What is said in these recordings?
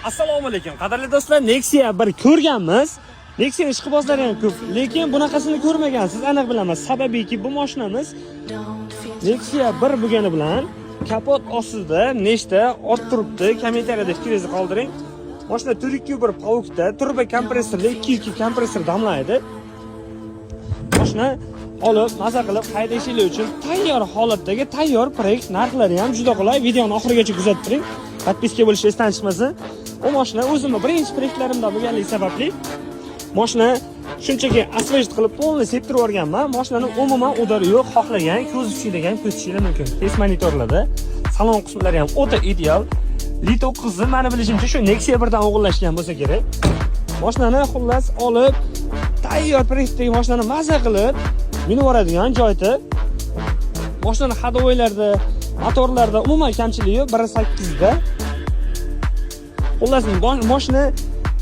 Assalomu alaykum. Qadrli do'stlar, Nexia bir ko'rganmiz. Nexia ishqibozlari ham ko'p, lekin bunaqasini ko'rmagansiz, aniq bilaman. Sababiki bu mashinamiz Nexia 1 bo'lgani bilan kapot ostida nechta ot turibdi, kommentariyada fikringizni qoldiring. Mashina 421 Pavukda turbo kompressorli 2.2 kompressor damlaydi. Mashina olib, maza qilib haydashinglar uchun tayyor holatdagi tayyor proyekt, narxlari ham juda qulay. Videoni oxirigacha kuzatib turing. Podpiska bo'lish esdan chiqmasin. Bu mashina o'zimning birinchi proyektlarimdan bo'lganligi sababli mashina shunchaki asfalt qilib polni septirib yuborganman. Mashinaning umuman udari yo'q, xohlagan ko'z tushirgan ko'z tushishi mumkin. Test monitorlarda salon qismlari ham o'ta ideal. Li9ni meni bilishimcha shu Nexia 1 dan o'g'irlashgan bo'lsa kerak. Mashinani xullas olib, tayyor proyektdagi mashinani maza qilib minib yuboradigan joyda mashinaning hadovoylarda, motorlarda umuman kamchiligi yo'q, 1.8 da. Xullas mashina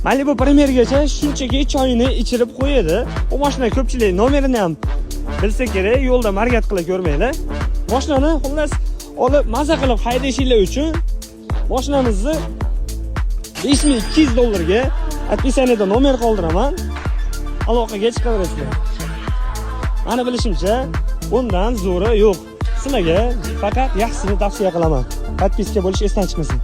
Malibu Premiergacha shunchaki choyini ichirib qo'yadi. Bu mashina ko'pchilik nomerini ham bilsa kerak, yo'lda margat qilib ko'rmanglar. Mashinani xullas olib maza qilib haydashinglar uchun mashinamizni $5200 Atpisaniyada nomer qoldiraman. Aloqaga chiqaverasizlar. Meni bilishimcha, bundan zo'ri yo'q. Sizlarga faqat yaxshisini tavsiya qilaman. Podpiska bo'lish esdan chiqmasin.